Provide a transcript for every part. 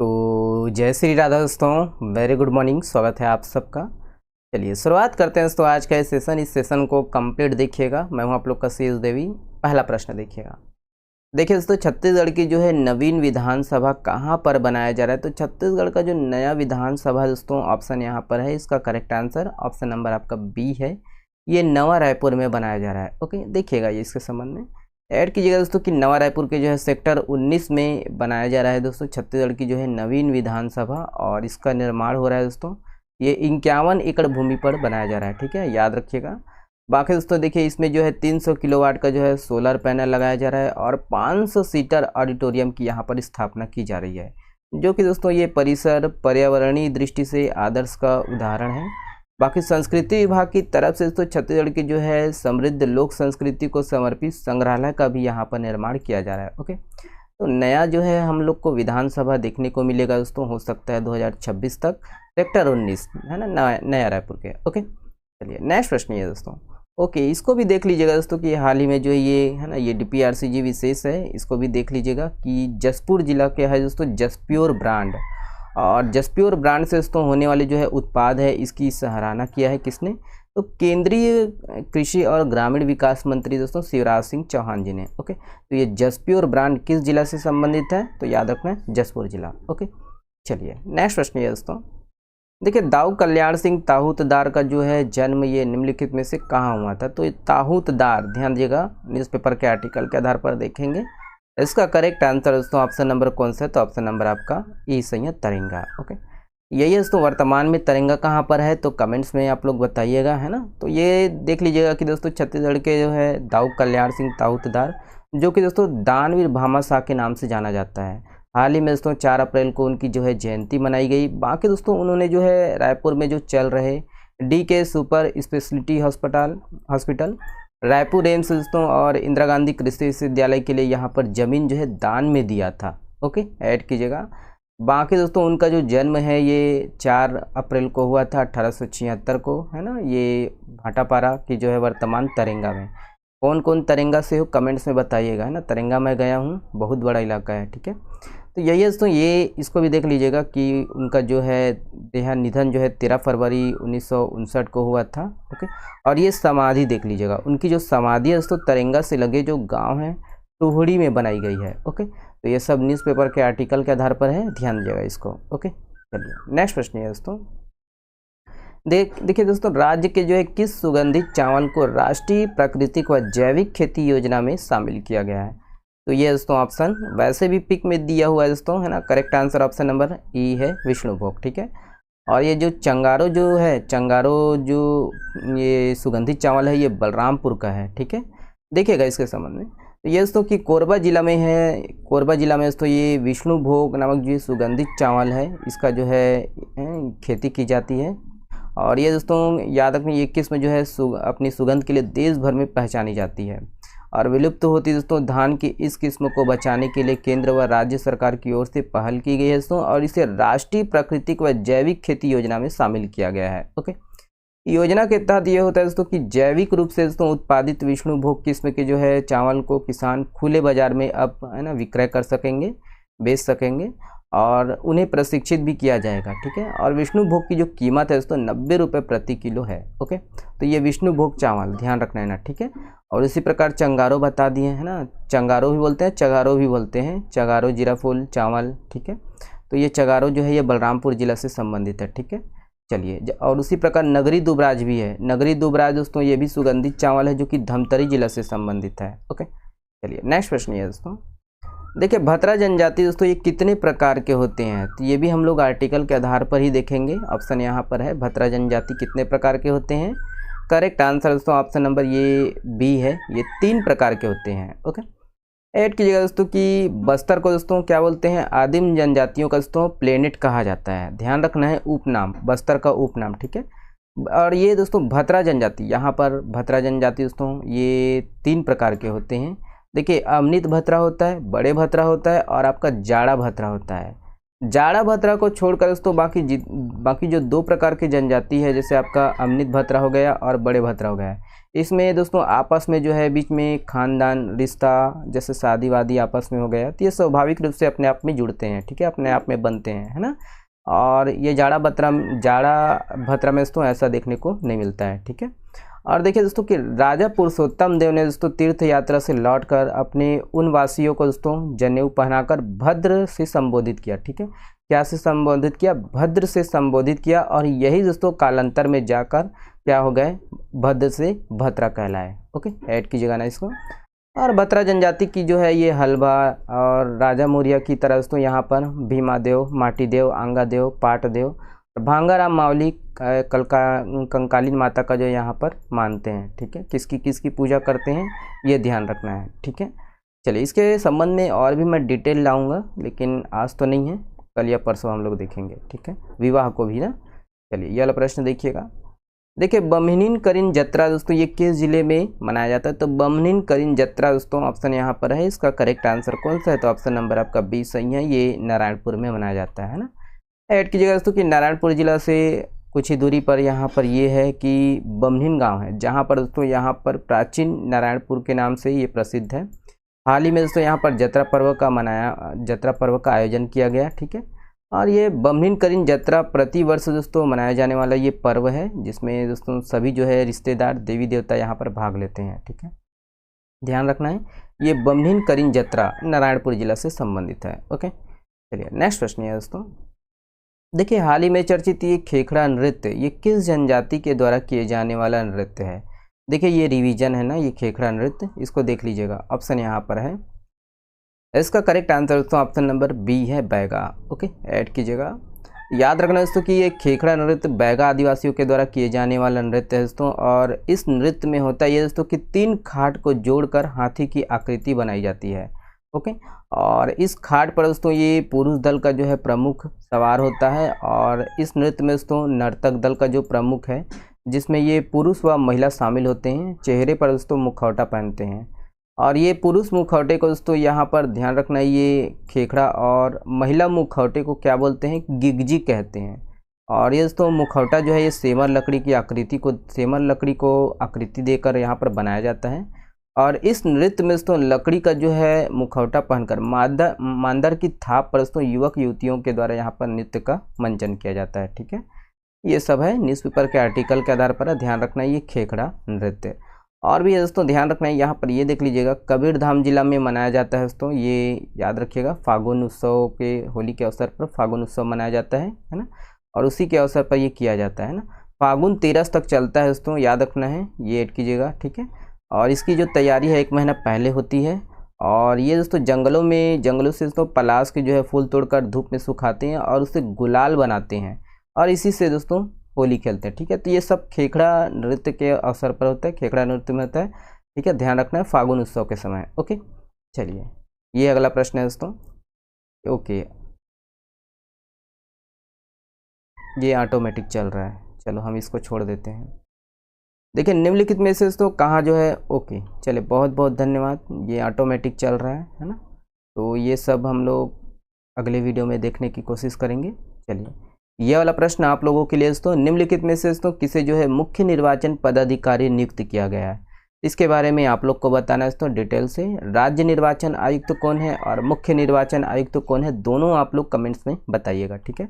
तो जय श्री राधा दोस्तों, वेरी गुड मॉर्निंग। स्वागत है आप सबका। चलिए शुरुआत करते हैं दोस्तों आज का सेशन। इस सेशन को कंप्लीट देखिएगा। मैं हूं आप लोग का सी देवी। पहला प्रश्न देखिएगा। देखिए दोस्तों, छत्तीसगढ़ की जो है नवीन विधानसभा कहाँ पर बनाया जा रहा है। तो छत्तीसगढ़ का जो नया विधानसभा दोस्तों, ऑप्शन यहाँ पर है। इसका करेक्ट आंसर ऑप्शन नंबर आपका बी है। ये नवा रायपुर में बनाया जा रहा है। ओके, देखिएगा ये इसके संबंध में ऐड कीजिएगा दोस्तों कि नवा रायपुर के जो है सेक्टर 19 में बनाया जा रहा है दोस्तों छत्तीसगढ़ की जो है नवीन विधानसभा, और इसका निर्माण हो रहा है दोस्तों। ये 51 एकड़ भूमि पर बनाया जा रहा है, ठीक है, याद रखिएगा। बाकी दोस्तों देखिए, इसमें जो है 300 किलोवाट का जो है सोलर पैनल लगाया जा रहा है और 500 सीटर ऑडिटोरियम की यहाँ पर स्थापना की जा रही है, जो कि दोस्तों ये परिसर पर्यावरणीय दृष्टि से आदर्श का उदाहरण है। बाकी संस्कृति विभाग की तरफ से दोस्तों छत्तीसगढ़ की जो है समृद्ध लोक संस्कृति को समर्पित संग्रहालय का भी यहाँ पर निर्माण किया जा रहा है। ओके, तो नया जो है हम लोग को विधानसभा देखने को मिलेगा दोस्तों, हो सकता है 2026 तक, सेक्टर 19 है ना, नया रायपुर के। ओके, चलिए नेक्स्ट प्रश्न ये दोस्तों। ओके, इसको भी देख लीजिएगा दोस्तों कि हाल ही में जो ये है ना, ये DPRCG विशेष है, इसको भी देख लीजिएगा कि जसपुर जिला के है दोस्तों जसप्योर ब्रांड, और जसप्योर ब्रांड से दोस्तों होने वाले जो है उत्पाद है, इसकी सराहना किया है किसने, तो केंद्रीय कृषि और ग्रामीण विकास मंत्री दोस्तों शिवराज सिंह चौहान जी ने। ओके, तो ये जसप्योर ब्रांड किस जिला से संबंधित है, तो याद रखना है जसपुर जिला। ओके, चलिए नेक्स्ट प्रश्न ये दोस्तों। देखिए, दाऊ कल्याण सिंह ताहूतदार का जो है जन्म ये निम्नलिखित में से कहाँ हुआ था। तो ये ताहूतदार, ध्यान दीजिएगा, न्यूज़पेपर के आर्टिकल के आधार पर देखेंगे। इसका करेक्ट आंसर दोस्तों ऑप्शन नंबर कौन सा है, तो ऑप्शन नंबर आपका ई सही है, तरेंगा। ओके, यही है दोस्तों। वर्तमान में तरेंगा कहाँ पर है, तो कमेंट्स में आप लोग बताइएगा, है ना। तो ये देख लीजिएगा कि दोस्तों छत्तीसगढ़ के जो है दाऊ कल्याण सिंह ताहूतदार, जो कि दोस्तों दानवीर भामाशाह के नाम से जाना जाता है। हाल ही में दोस्तों 4 अप्रैल को उनकी जो है जयंती मनाई गई। बाकी दोस्तों उन्होंने जो है रायपुर में जो चल रहे DK super speciality hospital, Raipur AIIMS दोस्तों और इंदिरा गांधी कृषि विश्वविद्यालय के लिए यहाँ पर ज़मीन जो है दान में दिया था। ओके, ऐड कीजिएगा। बाकी दोस्तों उनका जो जन्म है ये 4 अप्रैल को हुआ था 1876 को, है ना। ये भाटापारा की जो है वर्तमान तरेंगा में। कौन कौन तरेंगा से हो कमेंट्स में बताइएगा, है ना। तरेंगा मैं गया हूँ, बहुत बड़ा इलाका है, ठीक है। तो यही है दोस्तों, ये इसको भी देख लीजिएगा कि उनका जो है निधन जो है 13 फरवरी 1959 को हुआ था। ओके, और ये समाधि देख लीजिएगा, उनकी जो समाधि है दोस्तों तरेंगा से लगे जो गांव है टुहड़ी में बनाई गई है। ओके, तो ये सब न्यूज़पेपर के आर्टिकल के आधार पर है, ध्यान दीजिएगा इसको। ओके, चलिए नेक्स्ट प्रश्न है दोस्तों। देखिए दोस्तों, राज्य के जो है किस सुगंधित चावल को राष्ट्रीय प्राकृतिक व जैविक खेती योजना में शामिल किया गया है। तो ये दोस्तों ऑप्शन वैसे भी पिक में दिया हुआ है दोस्तों, है ना। करेक्ट आंसर ऑप्शन नंबर ई है, विष्णुभोग, ठीक है। और ये जो चंगारो जो है, चंगारो जो ये सुगंधित चावल है, ये बलरामपुर का है, ठीक है। देखिएगा इसके संबंध में। तो ये दोस्तों कि कोरबा जिला में है, कोरबा जिला में दोस्तों ये विष्णुभोग नामक जो सुगंधित चावल है, इसका जो है खेती की जाती है। और ये दोस्तों याद रखना, ये किस्म जो है अपनी सुगंध के लिए देश भर में पहचानी जाती है। और विलुप्त होती दोस्तों धान की इस किस्म को बचाने के लिए केंद्र व राज्य सरकार की ओर से पहल की गई है दोस्तों, और इसे राष्ट्रीय प्राकृतिक व जैविक खेती योजना में शामिल किया गया है। ओके, योजना के तहत ये होता है दोस्तों कि जैविक रूप से दोस्तों उत्पादित विष्णुभोग किस्म के जो है चावल को किसान खुले बाजार में अब है ना विक्रय कर सकेंगे, बेच सकेंगे, और उन्हें प्रशिक्षित भी किया जाएगा, ठीक है। और विष्णुभोग की जो कीमत है दोस्तों 90 रुपये प्रति किलो है। ओके, तो ये विष्णुभोग चावल ध्यान रखना है ना, ठीक है। और इसी प्रकार चंगारो बता दिए, है ना। चंगारो भी बोलते हैं, चगारो भी बोलते हैं, चगारो जीरा फूल चावल, ठीक है। तो ये चगारो जो है ये बलरामपुर जिला से संबंधित है, ठीक है। चलिए, और उसी प्रकार नगरी दुबराज भी है। नगरी दुबराज दोस्तों ये भी सुगंधित चावल है, जो कि धमतरी जिला से संबंधित है। ओके, चलिए नेक्स्ट प्रश्न ये दोस्तों। देखिए, भतरा जनजाति दोस्तों ये कितने प्रकार के होते हैं, तो ये भी हम लोग आर्टिकल के आधार पर ही देखेंगे। ऑप्शन यहाँ पर है, भतरा जनजाति कितने प्रकार के होते हैं। करेक्ट आंसर दोस्तों ऑप्शन नंबर ये बी है, ये 3 प्रकार के होते हैं। ओके, ऐड कीजिएगा दोस्तों कि बस्तर को दोस्तों क्या बोलते हैं, आदिम जनजातियों का दोस्तों प्लेनेट कहा जाता है। ध्यान रखना है, उपनाम, बस्तर का उपनाम, ठीक है। और ये दोस्तों भतरा जनजाति, यहाँ पर भतरा जनजाति दोस्तों ये 3 प्रकार के होते हैं। देखिए, अमनित भतरा होता है, बड़े भतरा होता है, और आपका जाड़ा भतरा होता है। जाड़ा भतरा को छोड़कर दोस्तों बाकी जो 2 प्रकार की जनजाति है, जैसे आपका अमनित भतरा हो गया और बड़े भतरा हो गया, इसमें दोस्तों आपस में जो है बीच में खानदान रिश्ता जैसे शादी वादी आपस में हो गया, तो ये स्वाभाविक रूप से अपने आप में जुड़ते हैं, ठीक है, अपने आप में बनते हैं, है ना। और ये जाड़ा भतरा में दोस्तों ऐसा देखने को नहीं मिलता है, ठीक है। और देखिए दोस्तों कि राजा पुरुषोत्तम देव ने दोस्तों तीर्थ यात्रा से लौटकर अपने उन वासियों को दोस्तों जनेऊ पहनाकर भद्र से संबोधित किया, ठीक है। क्या से संबोधित किया? भद्र से संबोधित किया, और यही दोस्तों कालांतर में जाकर क्या हो गए? भद्र से भतरा कहलाए। ओके, ऐड कीजिएगा ना इसको। और भतरा जनजाति की जो है ये हलवा और राजा मौर्य की तरह दोस्तों यहाँ पर भीमादेव, माटीदेव, आंगादेव, पाटदेव, भांगाराम मावली, कंकालीन माता का जो यहाँ पर मानते हैं, ठीक है। किसकी पूजा करते हैं ये ध्यान रखना है, ठीक है। चलिए इसके संबंध में और भी मैं डिटेल लाऊंगा, लेकिन आज तो नहीं है, कल या परसों हम लोग देखेंगे, ठीक है, विवाह को भी ना। चलिए ये वाला प्रश्न देखिएगा। देखिए बमहिनीन करीन जत्रा दोस्तों ये किस जिले में मनाया जाता है? तो बमहिनीन करीन जत्रा दोस्तों ऑप्शन यहाँ पर है, इसका करेक्ट आंसर कौन सा है? तो ऑप्शन नंबर आपका 20 सही है, ये नारायणपुर में मनाया जाता है ना। ऐड कीजिएगा दोस्तों कि नारायणपुर जिला से कुछ ही दूरी पर यहाँ पर ये है कि बमहिन गांव है, जहाँ पर दोस्तों यहाँ पर प्राचीन नारायणपुर के नाम से ये प्रसिद्ध है। हाल ही में दोस्तों यहाँ पर जत्रा पर्व का आयोजन किया गया, ठीक है। और ये बमहिन करीन जत्रा प्रति वर्ष दोस्तों मनाया जाने वाला ये पर्व है, जिसमें दोस्तों सभी जो है रिश्तेदार देवी देवता यहाँ पर भाग लेते हैं, ठीक है, ध्यान रखना है। ये बमहिन करीन जत्रा नारायणपुर जिला से संबंधित है। ओके, चलिए नेक्स्ट प्रश्न है दोस्तों। देखिए हाल ही में चर्चित ये खेखड़ा नृत्य ये किस जनजाति के द्वारा किए जाने वाला नृत्य है? देखिए ये रिवीजन है ना, ये खेखड़ा नृत्य, इसको देख लीजिएगा, ऑप्शन यहाँ पर है। इसका करेक्ट आंसर दोस्तों ऑप्शन नंबर बी है, बैगा। ओके, ऐड कीजिएगा। याद रखना दोस्तों कि ये खेखड़ा नृत्य बैगा आदिवासियों के द्वारा किए जाने वाला नृत्य है दोस्तों, और इस नृत्य में होता है ये दोस्तों कि 3 खाट को जोड़कर हाथी की आकृति बनाई जाती है। ओके, और इस खाट पर दोस्तों ये पुरुष दल का जो है प्रमुख सवार होता है, और इस नृत्य में दोस्तों नर्तक दल का जो प्रमुख है, जिसमें ये पुरुष व महिला शामिल होते हैं, चेहरे पर दोस्तों मुखौटा पहनते हैं। और ये पुरुष मुखौटे को दोस्तों यहाँ पर ध्यान रखना, ये खेखड़ा, और महिला मुखौटे को क्या बोलते हैं? गिगजी कहते हैं। और ये दोस्तों मुखौटा जो है ये सेमर लकड़ी को आकृति देकर यहाँ पर बनाया जाता है। और इस नृत्य में दोस्तों लकड़ी का जो है मुखौटा पहनकर मांदर की थाप पर दोस्तों युवक युवतियों के द्वारा यहाँ पर नृत्य का मंचन किया जाता है, ठीक है। ये सब है न्यूज़पेपर के आर्टिकल के आधार पर, ध्यान रखना ये खेखड़ा नृत्य। और भी दोस्तों ध्यान रखना है यहाँ पर, ये देख लीजिएगा, कबीरधाम जिला में मनाया जाता है दोस्तों, ये याद रखिएगा, फागुन उत्सव के होली के अवसर पर फागुन उत्सव मनाया जाता है ना, और उसी के अवसर पर ये किया जाता है ना। फागुन 13 तक चलता है दोस्तों, याद रखना है, ये ऐड कीजिएगा, ठीक है। और इसकी जो तैयारी है 1 महीना पहले होती है। और ये दोस्तों जंगलों से दोस्तों पलाश के जो है फूल तोड़कर धूप में सुखाते हैं और उससे गुलाल बनाते हैं, और इसी से दोस्तों होली खेलते हैं, ठीक है। तो ये सब खेखड़ा नृत्य के अवसर पर होता है, खेखड़ा नृत्य में होता है, ठीक है, ध्यान रखना है, फागुन उत्सव के समय। ओके, चलिए ये अगला प्रश्न है दोस्तों। ओके, ये ऑटोमेटिक चल रहा है, चलो हम इसको छोड़ देते हैं। देखिए निम्नलिखित में से दोस्तों कहाँ जो है, ओके चलिए बहुत बहुत धन्यवाद, ये ऑटोमेटिक चल रहा है ना। तो ये सब हम लोग अगले वीडियो में देखने की कोशिश करेंगे। चलिए ये वाला प्रश्न आप लोगों के लिए दोस्तों, निम्नलिखित में से दोस्तों किसे जो है मुख्य निर्वाचन पदाधिकारी नियुक्त किया गया है, इसके बारे में आप लोग को बताना है दोस्तों डिटेल से। राज्य निर्वाचन आयुक्त कौन है और मुख्य निर्वाचन आयुक्त कौन है, दोनों आप लोग कमेंट्स में बताइएगा, ठीक है।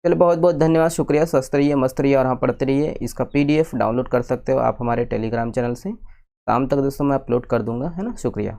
चलिए बहुत बहुत धन्यवाद, शुक्रिया, स्वस्थ रहिए, मस्त रहिए और हाँ पढ़ते रहिए। इसका PDF डाउनलोड कर सकते हो आप हमारे टेलीग्राम चैनल से, शाम तक दोस्तों मैं अपलोड कर दूंगा, है ना। शुक्रिया।